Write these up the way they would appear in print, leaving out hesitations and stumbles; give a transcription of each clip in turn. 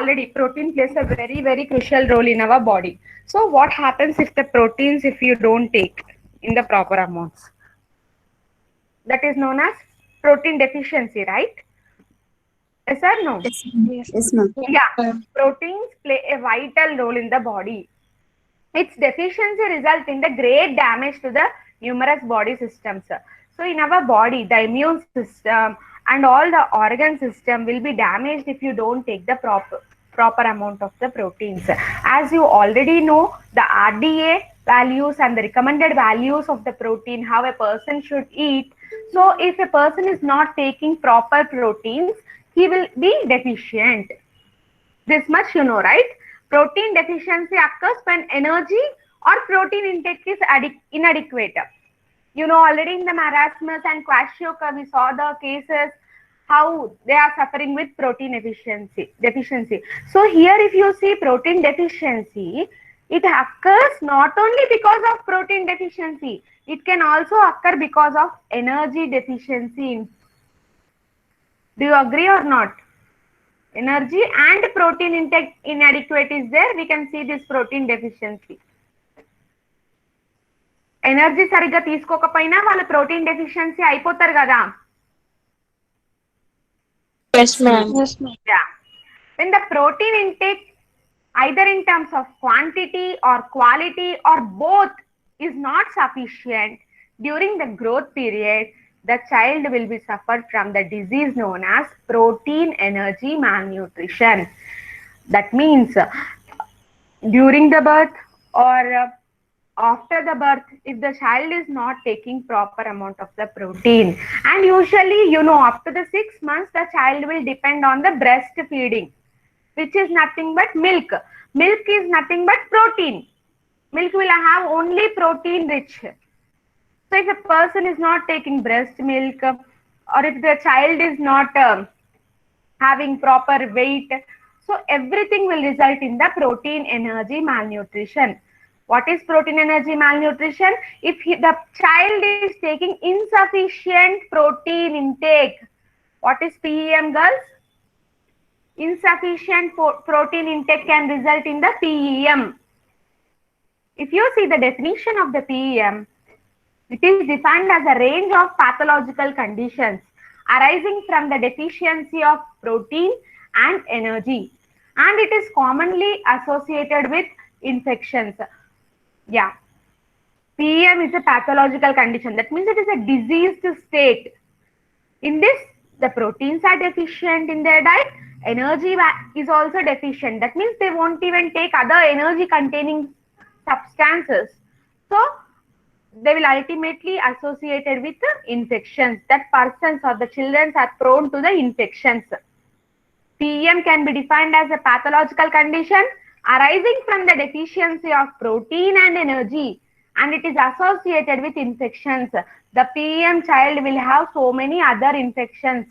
already protein plays a very crucial role in our body. So what happens if the proteins, if you don't take in the proper amounts? That is known as protein deficiency, right? Yes or no? Yes, ma'am. Yes, Yes, ma'am. Yeah, proteins play a vital role in the body. Its deficiency results in the great damage to the numerous body systems. So in our body, the immune system and all the organ system will be damaged if you don't take the proper amount of the proteins. As you already know, the RDA values and the recommended values of the protein, how a person should eat. So if a person is not taking proper proteins, he will be deficient. This much you know, right? Protein deficiency occurs when energy or protein intake is inadequate. You know, already in the marasmus and kwashiorkor, we saw the cases how they are suffering with protein deficiency. So here, if you see protein deficiency, it occurs not only because of protein deficiency, it can also occur because of energy deficiency. Do you agree or not? Energy and protein intake inadequate is there, we can see this protein deficiency. Energy సరిగ్గా తీసుకోకపోయినా వాళ్ళు protein deficiency అయిపోతారు కదా. Yes, ma'am. yes, ma'am. Yeah. When the protein intake, either in terms of quantity or quality or both, is not sufficient during the growth period, the child will be suffered from the disease known as protein energy malnutrition. That means during the birth or after the birth, if the child is not taking proper amount of the protein, and usually, you know, after the 6 months, the child will depend on the breastfeeding, which is nothing but milk. Milk is nothing but protein. Milk will have only protein rich. So if a person is not taking breast milk, or if the child is not having proper weight, so everything will result in the protein energy malnutrition. What is protein energy malnutrition? If the child is taking insufficient protein intake, what is PEM, girls? Insufficient protein intake can result in the PEM. If you see the definition of the PEM, it is defined as a range of pathological conditions arising from the deficiency of protein and energy, and it is commonly associated with infections. Yeah, PEM is a pathological condition. That means it is a diseased state. In this, the proteins are deficient in their diet. Energy is also deficient. That means they won't even take other energy containing substances. So they will ultimately associated with the infections. That persons or the children are prone to the infections. PEM can be defined as a pathological condition arising from the deficiency of protein and energy, and it is associated with infections. The PEM child will have so many other infections.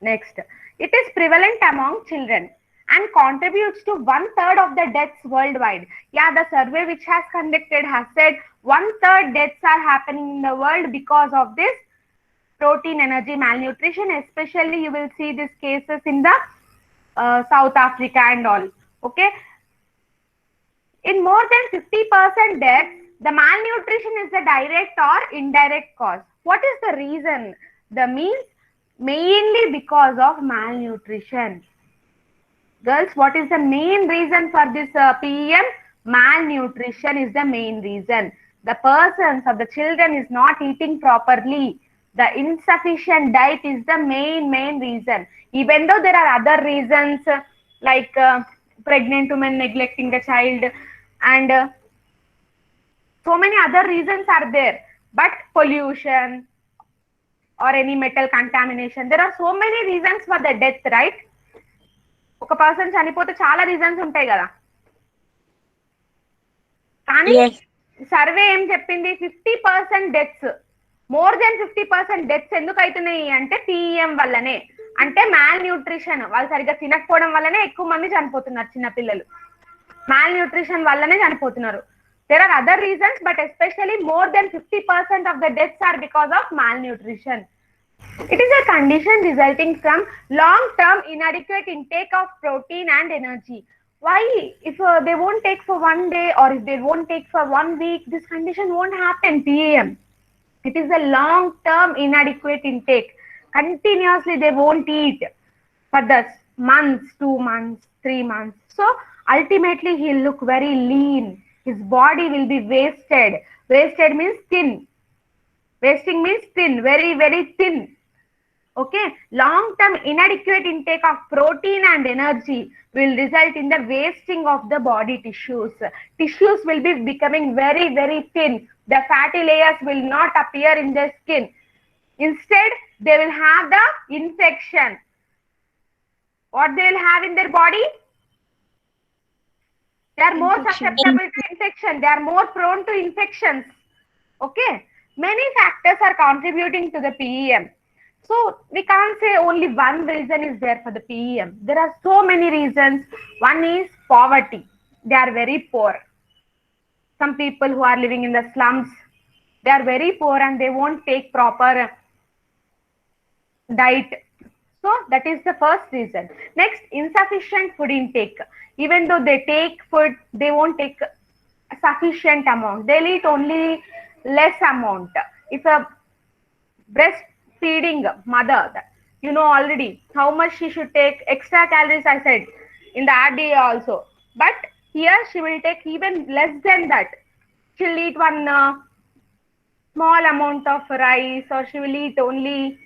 Next, it is prevalent among children and contributes to 1/3 of the deaths worldwide. Yeah, the survey which has conducted has said 1/3 deaths are happening in the world because of this protein energy malnutrition. Especially you will see these cases in the South Africa and all. Okay. In more than 50% deaths, the malnutrition is the direct or indirect cause. What is the reason? The means mainly because of malnutrition. Girls, what is the main reason for this PEM? Malnutrition is the main reason. The persons or the children is not eating properly. The insufficient diet is the main reason. Even though there are other reasons like pregnant women neglecting the child and so many other reasons are there. But pollution or any metal contamination, there are so many reasons for the death, right? ఒక person చనిపోతే చాలా reasons ఉంటాయి కదా, కానీ survey ఏం చెప్పింది? 50% deaths, more than 50% deaths ఎందుకు అవుతున్నాయి అంటే PEM వల్లనే. అంటే మాల్ న్యూట్రిషన్, వాళ్ళు సరిగ్గా తినకపోవడం వల్లనే ఎక్కువ మంది చనిపోతున్నారు. చిన్నపిల్లలు మాల్ న్యూట్రిషన్ వల్లనే చనిపోతున్నారు. There are other reasons, but especially more than 50% of the deaths are because of malnutrition. It is a condition resulting from long-term inadequate intake of protein and energy. Why? If they won't take for one day or if they won't take for 1 week, this condition won't happen, PAM. It is a long-term inadequate intake. Continuously they won't eat for the months, 2 months, 3 months. So ultimately he'll look very lean. His body will be wasted. Wasted means thin. Wasting means thin, very, very thin. Okay, long-term inadequate intake of protein and energy will result in the wasting of the body tissues. Tissues will be becoming very, very thin. The fatty layers will not appear in the skin. Instead, they will have the infection. What they will have in their body? They are more susceptible to infection. They are more prone to infections. Okay, many factors are contributing to the PEM. So we can't say only one reason is there for the PEM. There are so many reasons. One is poverty. They are very poor. Some people who are living in the slums, they are very poor and they won't take proper diet. So that is the first reason. Next, insufficient food intake. Even though they take food, they won't take sufficient amount. They'll eat only less amount. If a breastfeeding mother, you know already how much she should take extra calories, I said in the RDA also. But here she will take even less than that. She'll eat one small amount of rice, or she will eat only,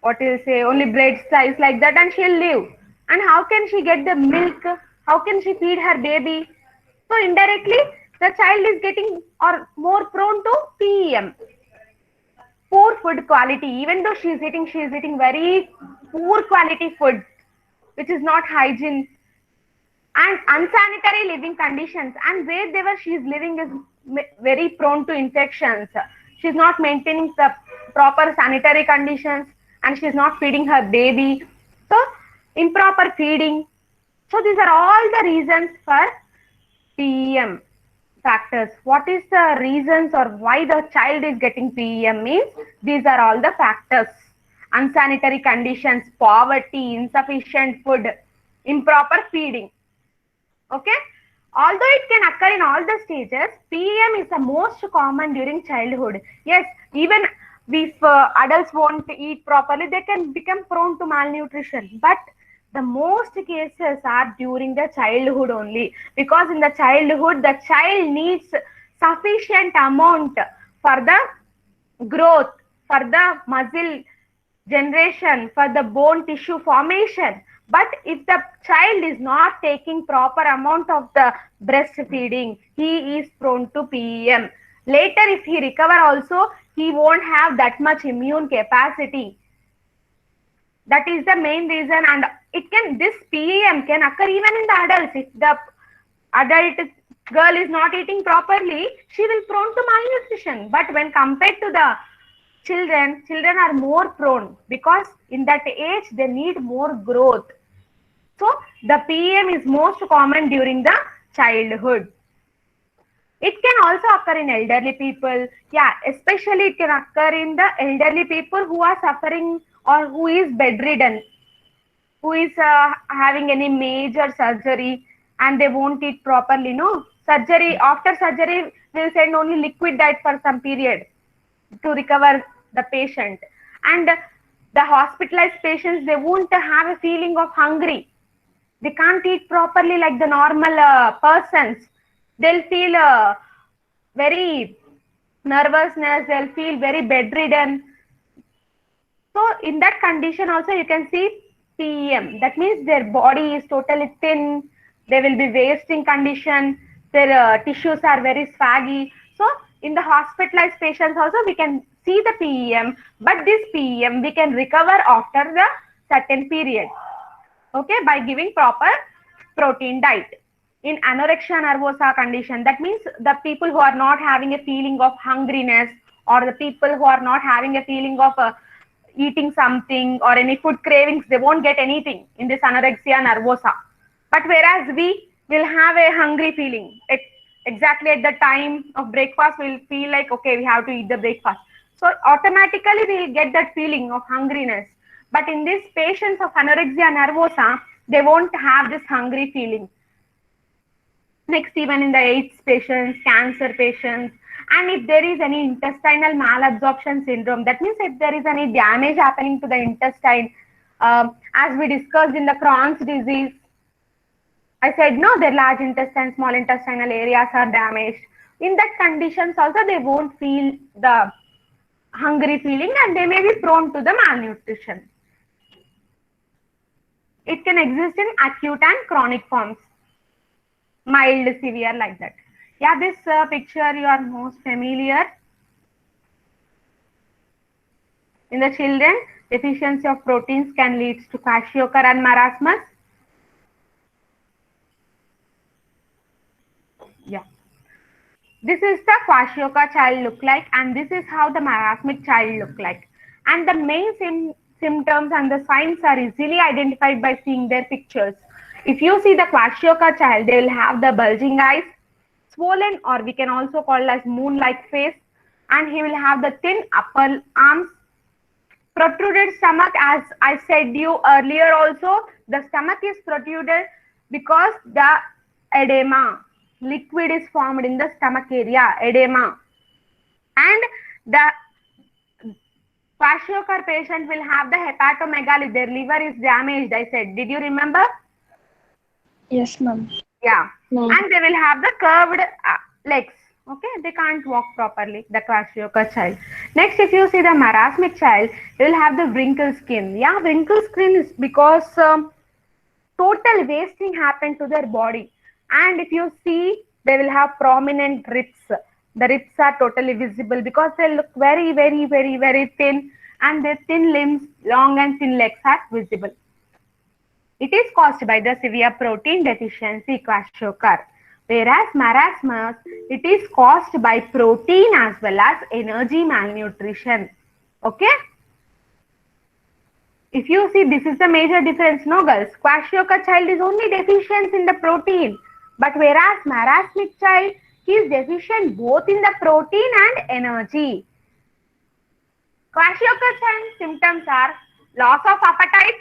what you say, only bread slice like that, and she'll live. And how can she get the milk? How can she feed her baby? So indirectly, the child is getting or more prone to PEM. Poor food quality. Even though she is eating very poor quality food, which is not hygiene, and unsanitary living conditions. And wherever she is living is very prone to infections. She's not maintaining the proper sanitary conditions, and she's not feeding her baby. So improper feeding. So these are all the reasons for PEM factors. What is the reasons or why the child is getting PEM means these are all the factors. Unsanitary conditions, poverty, insufficient food, improper feeding. Okay. Although it can occur in all the stages, PEM is the most common during childhood. Yes, even if adults won't eat properly, they can become prone to malnutrition. But the most cases are during the childhood only, because in the childhood the child needs sufficient amount for the growth, for the muscle generation, for the bone tissue formation. But if the child is not taking proper amount of the breastfeeding, he is prone to PEM. Later, if he recover also, he won't have that much immune capacity. That is the main reason. And this PEM can occur even in the adults. If the adult girl is not eating properly, she will prone to malnutrition. But when compared to the children are more prone, because in that age they need more growth. So the PEM is most common during the childhood. It can also occur in elderly people. Yeah, especially it can occur in the elderly people who are suffering or who is bedridden, who is having any major surgery and they won't eat properly. No, surgery, after surgery we'll send only liquid diet for some period to recover the patient. And the hospitalized patients, they won't have a feeling of hungry. They can't eat properly like the normal persons. They'll feel very nervousness, they'll feel very bedridden. So in that condition also you can see PEM. That means their body is totally thin, they will be wasting condition, their tissues are very swaggy. So in the hospitalized patients also we can see the PEM, but this PEM we can recover after the certain period. Okay, by giving proper protein diet. In anorexia nervosa condition, that means the people who are not having a feeling of hungriness, or the people who are not having a feeling of eating something or any food cravings, they won't get anything in this anorexia nervosa. But whereas we will have a hungry feeling exactly at the time of breakfast, we'll feel like, okay, we have to eat the breakfast. So automatically we will get that feeling of hungriness. But in these patients of anorexia nervosa, they won't have this hungry feeling. Next, even in the AIDS patients, cancer patients, and if there is any intestinal malabsorption syndrome, that means if there is any damage happening to the intestine, as we discussed in the Crohn's disease, I said no, their large intestine, small intestinal areas are damaged. In that conditions also, they won't feel the hungry feeling and they may be prone to the malnutrition. It can exist in acute and chronic forms, mild, severe, like that. Yeah, this picture you are most familiar. In the children, deficiency of proteins can lead to kwashiorkor and marasmus. Yeah. This is the kwashiorkor child look like, and this is how the marasmic child look like. And the main symptoms and the signs are easily identified by seeing their pictures. If you see the kwashiorkor child, they will have the bulging eyes, swollen, or we can also call as moon-like face, and he will have the thin upper arms, protruded stomach. As I said you earlier also, the stomach is protruded because the edema, liquid is formed in the stomach area, edema. And the kwashiorkor patient will have the hepatomegaly, their liver is damaged, I said. Did you remember? Yes, ma'am. Yeah. And they will have the curved legs. Okay, they can't walk properly, the kwashiorkor child. Next, if you see the marasmic child, they will have the wrinkled skin. Yeah, wrinkled skin is because total wasting happened to their body. And if you see, they will have prominent ribs. The ribs are totally visible because they look very, very, very, very thin, and their thin limbs, long and thin legs are visible. It is caused by the severe protein deficiency, kwashiorkor. Whereas marasmus, it is caused by protein as well as energy malnutrition. Okay? If you see, this is the major difference, no girls? Kwashiorkor child is only deficient in the protein, but whereas marasmic child, he is deficient both in the protein and energy. Kwashiorkor child symptoms are loss of appetite.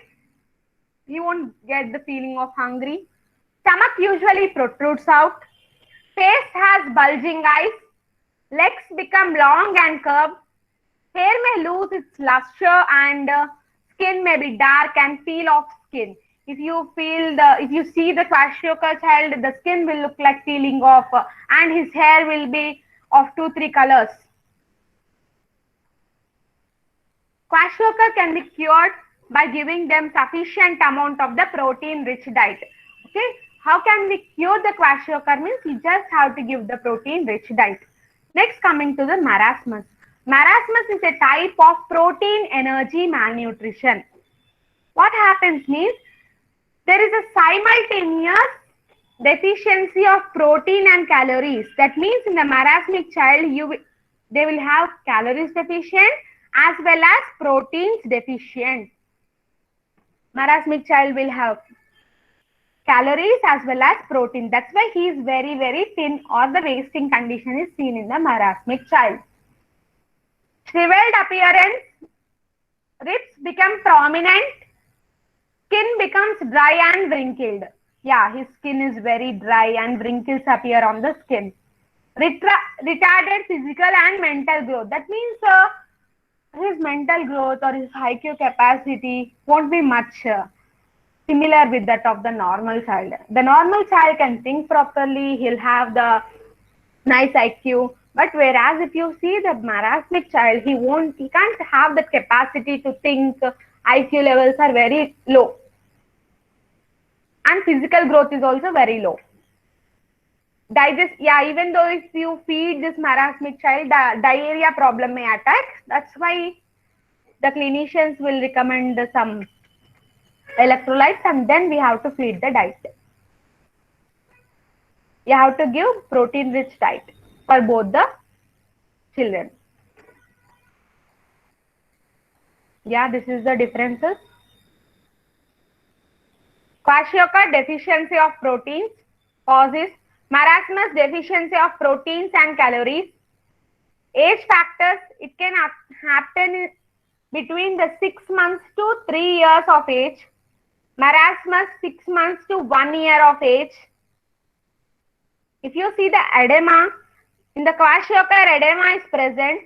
You won't get the feeling of hungry. Stomach usually protrudes out. Face has bulging eyes. Legs become long and curved. Hair may lose its luster and skin may be dark and peel off skin. If you see the kwashiorkor child, the skin will look like peeling off and his hair will be of 2-3 colors. Kwashiorkor can be cured by giving them sufficient amount of the protein-rich diet. Okay, how can we cure the kwashiorkor? Means you just have to give the protein-rich diet. Next, coming to the marasmus. Marasmus is a type of protein energy malnutrition. What happens means there is a simultaneous deficiency of protein and calories. That means in the marasmic child, they will have calories deficient as well as proteins deficient. Marasmic child will have calories as well as protein. That's why he is very, very thin, or the wasting condition is seen in the marasmic child. Shriveled appearance, ribs become prominent, skin becomes dry and wrinkled. Yeah, his skin is very dry and wrinkles appear on the skin. Retarded physical and mental growth. That means his mental growth or his IQ capacity won't be much similar with that of the normal child. The normal child can think properly, he'll have the nice IQ. But whereas if you see the marasmic child, he can't have the capacity to think. IQ levels are very low. And physical growth is also very low. Even though if you feed this marasmic child, the diarrhea problem may attack. That's why the clinicians will recommend some electrolytes and then we have to feed the diet. You have to give protein-rich diet for both the children. Yeah, this is the differences. Kwashiorkor deficiency of proteins causes marasmus deficiency of proteins and calories. Age factors, it can happen between the 6 months to 3 years of age. Marasmus 6 months to 1 year of age. If you see the edema, in the kwashiorkor edema is present.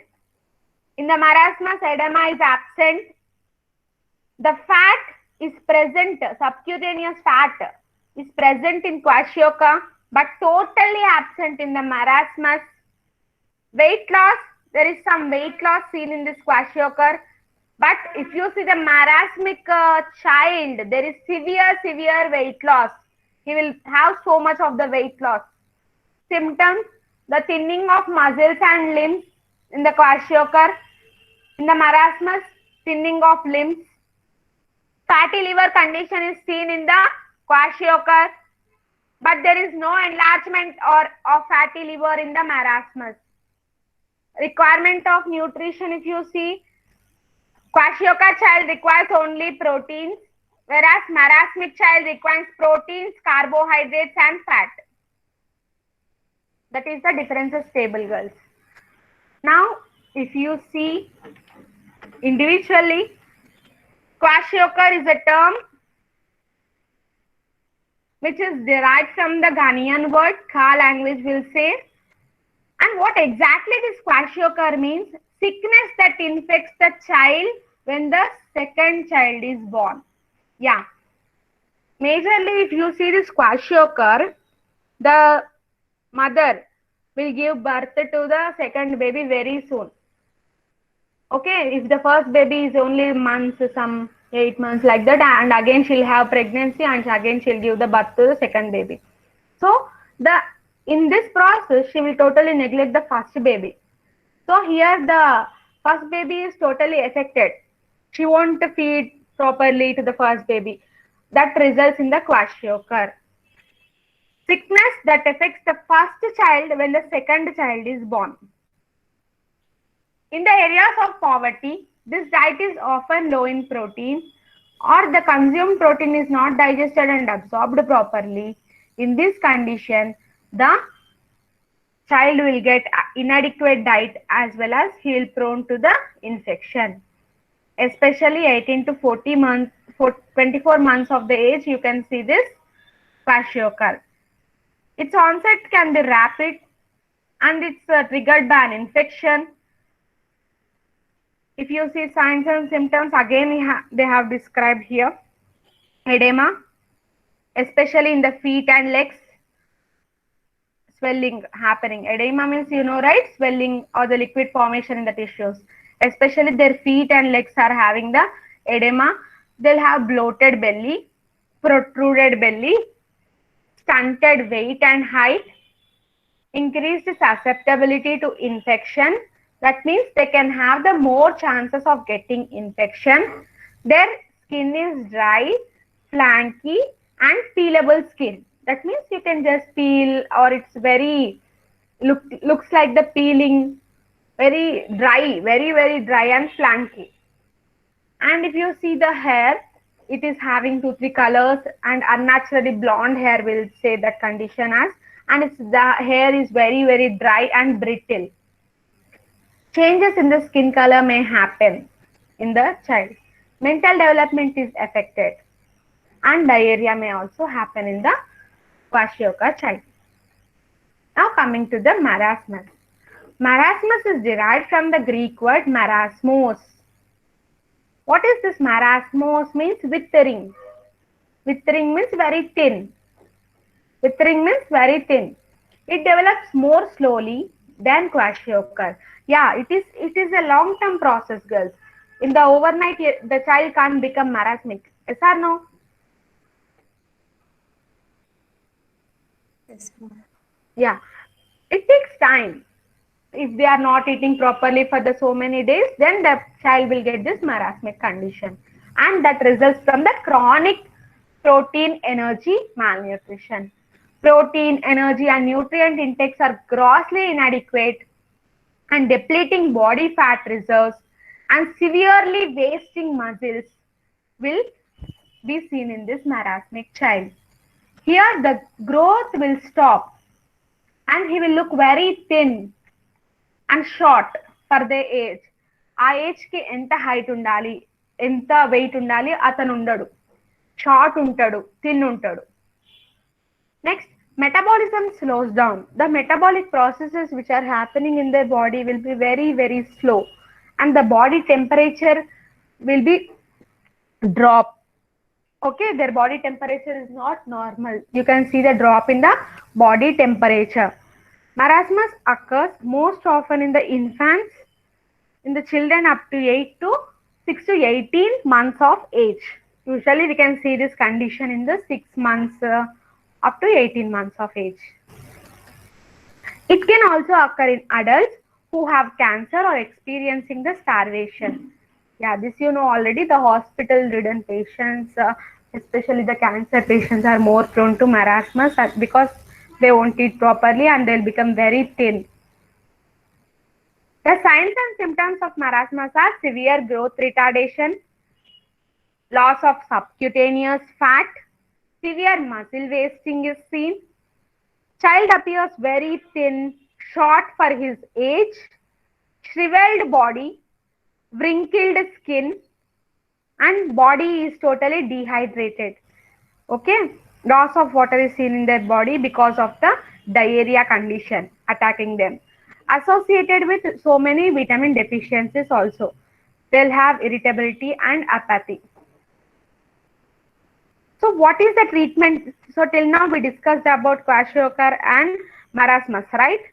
In the marasmus edema is absent. The fat is present, subcutaneous fat is present in kwashiorkor but totally absent in the marasmus. Weight loss, there is some weight loss seen in this kwashiorkor. But if you see the marasmic child, there is severe weight loss. He will have so much of the weight loss. Symptoms, the thinning of muscles and limbs in the kwashiorkor. In the marasmus, thinning of limbs. Fatty liver condition is seen in the kwashiorkor, but there is no enlargement of fatty liver in the marasmus. Requirement of nutrition, if you see, kwashiorkor child requires only proteins, whereas marasmic child requires proteins, carbohydrates and fat. That is the differences table, girls. Now, if you see individually, kwashiorkor is a term which is derived from the Ghanaian word, Kha language will say. And what exactly this kwashiorkor means? Sickness that infects the child when the second child is born. Yeah. Majorly, if you see this kwashiorkor, the mother will give birth to the second baby very soon. Okay, if the first baby is only months, some 8 months like that, and again she'll have pregnancy and again she'll give the birth to the second baby. So in this process, she will totally neglect the first baby. So here the first baby is totally affected. She won't feed properly to the first baby. That results in the kwashiorkor. Sickness that affects the first child when the second child is born. In the areas of poverty, this diet is often low in protein or the consumed protein is not digested and absorbed properly. In this condition, the child will get inadequate diet as well as he will prone to the infection. Especially 18 to 40 months, 24 months of the age, you can see this kwashiorkor. Its onset can be rapid and it's triggered by an infection. If you see signs and symptoms, again they have described here. Edema, especially in the feet and legs. Swelling happening. Edema means, you know, right? Swelling or the liquid formation in the tissues. Especially their feet and legs are having the edema. They'll have bloated belly, protruded belly, stunted weight and height, increased susceptibility to infection. That means they can have the more chances of getting infection. Their skin is dry, flaky and peelable skin. That means you can just peel or it's very, looks like the peeling, very dry, very dry and flaky. And if you see the hair, it is having 2-3 colors and unnaturally blonde hair will say that condition as, and the hair is very dry and brittle. Changes in the skin color may happen in the child. Mental development is affected and diarrhea may also happen in the kwashiorkor child. Now coming to the marasmus. Marasmus is derived from the Greek word marasmos. What is this marasmos? Means withering. Withering means very thin. Withering means very thin. It develops more slowly than kwashiorkor. Yeah, it is a long-term process, girls. In the overnight, the child can't become marasmic. Yes or no? Yes, ma'am. Yeah, it takes time. If they are not eating properly for the so many days, then the child will get this marasmic condition. And that results from the chronic protein energy malnutrition. Protein, energy and nutrient intakes are grossly inadequate and depleting body fat reserves and severely wasting muscles will be seen in this marasmic child. Here the growth will stop and he will look very thin and short for their age. ఆ age కి ఎంత height ఉండాలి, ఎంత wait ఉండాలి, అతను ఉండడు, short ఉంటాడు, thin ఉంటాడు. Next, metabolism slows down. The metabolic processes which are happening in their body will be very, very slow, and the body temperature will be drop. Okay, their body temperature is not normal. You can see the drop in the body temperature. Marasmus occurs most often in the infants, in the children up to 6 to 18 months of age. Usually we can see this condition in the 6 months up to 18 months of age. It can also occur in adults who have cancer or experiencing the starvation. Yeah, this you know already. The hospital-ridden patients, especially the cancer patients, are more prone to marasmus because they won't eat properly and they'll become very thin. The signs and symptoms of marasmus are severe growth retardation, loss of subcutaneous fat, severe muscle wasting is seen. Child appears very thin, short for his age, shriveled body, wrinkled skin, and body is totally dehydrated. Okay, loss of water is seen in their body because of the diarrhea condition attacking them, associated with so many vitamin deficiencies also. They'll have irritability and apathy. So what is the treatment? So till now we discussed about kwashiorkor and marasmus, right?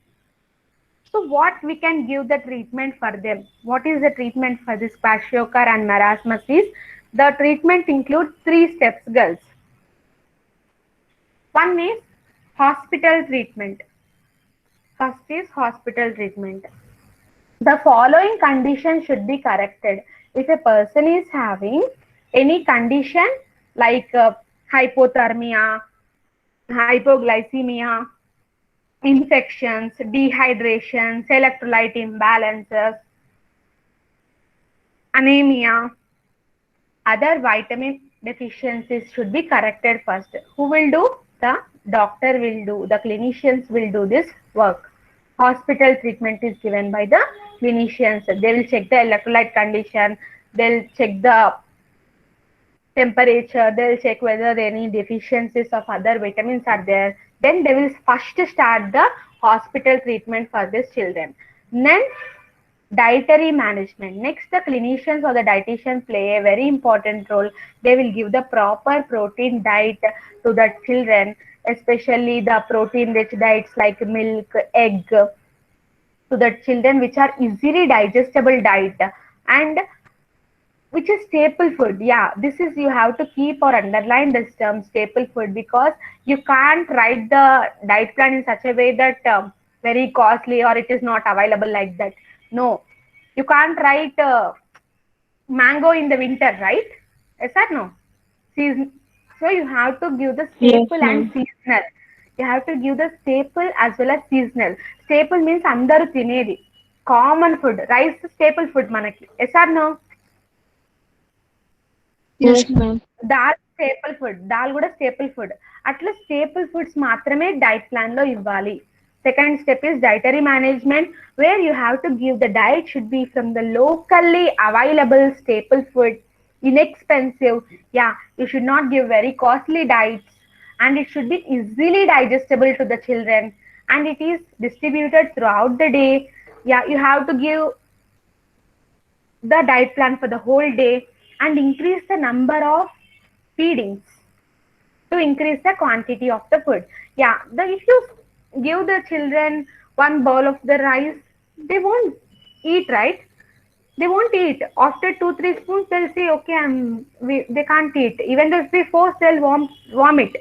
So what we can give the treatment for them? What is the treatment for this kwashiorkor and marasmus is, the treatment includes 3 steps, girls. One is hospital treatment. First is hospital treatment. The following conditions should be corrected. If a person is having any condition like hypothermia, hypoglycemia, infections, dehydrations, electrolyte imbalances, anemia, other vitamin deficiencies should be corrected first. Who will do? The doctor will do. The clinicians will do this work. Hospital treatment is given by the clinicians. They will check the electrolyte condition. They'll check the temperature. They'll check whether any deficiencies of other vitamins are there. Then they will first start the hospital treatment for these children. Then dietary management. Next, the clinicians or the dietitians play a very important role. They will give the proper protein diet to the children, especially the protein rich diets like milk, egg, to the children, which are easily digestible diet and which is staple food. Yeah, this is, you have to keep or underline this term staple food, because you can't write the diet plan in such a way that very costly or it is not available like that. No, you can't write mango in the winter, right? Yes or no? Season. So you have to give the staple and seasonal. You have to give the staple as well as seasonal. Staple means andaru tinedi, common food. Rice staple food manaki. Yes or no? Yes, ma'am. Dal staple food, dal కూడా staple food. అట్లా staple foods మాత్రమే diet plan లో ఇవ్వాలి. Second step is dietary management, where you have to give the diet should be from the locally available staple food, inexpensive. Yeah, you should not give very costly diets, and it should be easily digestible to the children, and it is distributed throughout the day. Yeah, you have to give the diet plan for the whole day and increase the number of feedings to increase the quantity of the food. Yeah, if you give the children one bowl of the rice, they won't eat, right? They won't eat. After 2-3 spoons, they'll say, okay, they can't eat. Even though if we force, they'll vomit.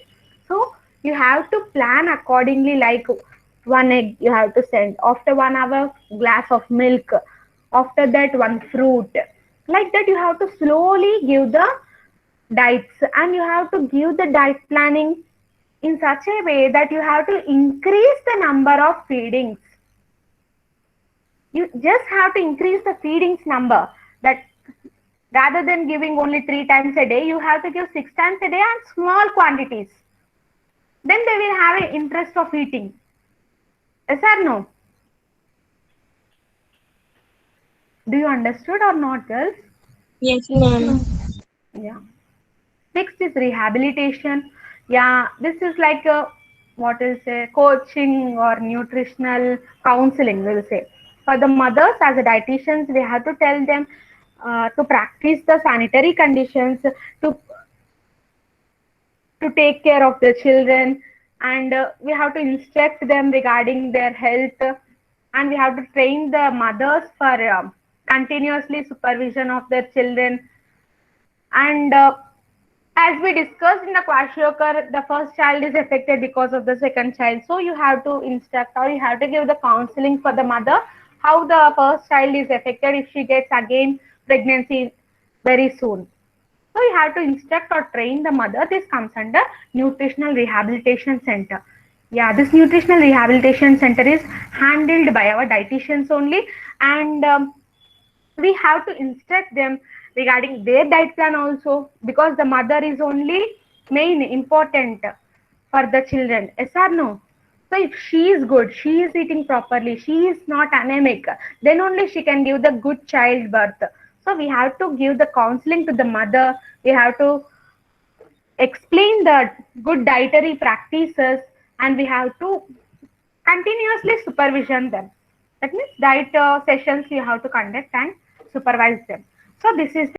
So you have to plan accordingly, like 1 egg you have to send. After 1 hour, glass of milk. After that, 1 fruit. Like that, you have to slowly give the diets, and you have to give the diet planning in such a way that you have to increase the number of feedings. You just have to increase the feedings number. That rather than giving only 3 times a day, you have to give 6 times a day and small quantities. Then they will have an interest of eating. Yes or no? Do you understood or not, girls? Yes, ma'am. Yeah. Next is rehabilitation. Yeah, this is like a what is a coaching or nutritional counseling, we'll say. For the mothers, as a dietitians, we have to tell them to practice the sanitary conditions, to to take care of the children, and we have to instruct them regarding their health, and we have to train the mothers for continuously supervision of their children. And as we discussed in the Kwashiorkor, the first child is affected because of the second child. So you have to instruct or you have to give the counseling for the mother how the first child is affected if she gets again pregnancy very soon. So you have to instruct or train the mother. This comes under nutritional rehabilitation center. Yeah, this nutritional rehabilitation center is handled by our dietitians only, and we have to instruct them regarding their diet plan also, because the mother is only main important for the children. Yes or no? So if she is good, she is eating properly, she is not anemic, then only she can give the good childbirth. So we have to give the counseling to the mother. We have to explain the good dietary practices, and we have to continuously supervision them. That means diet sessions you have to conduct and supervise them. So this is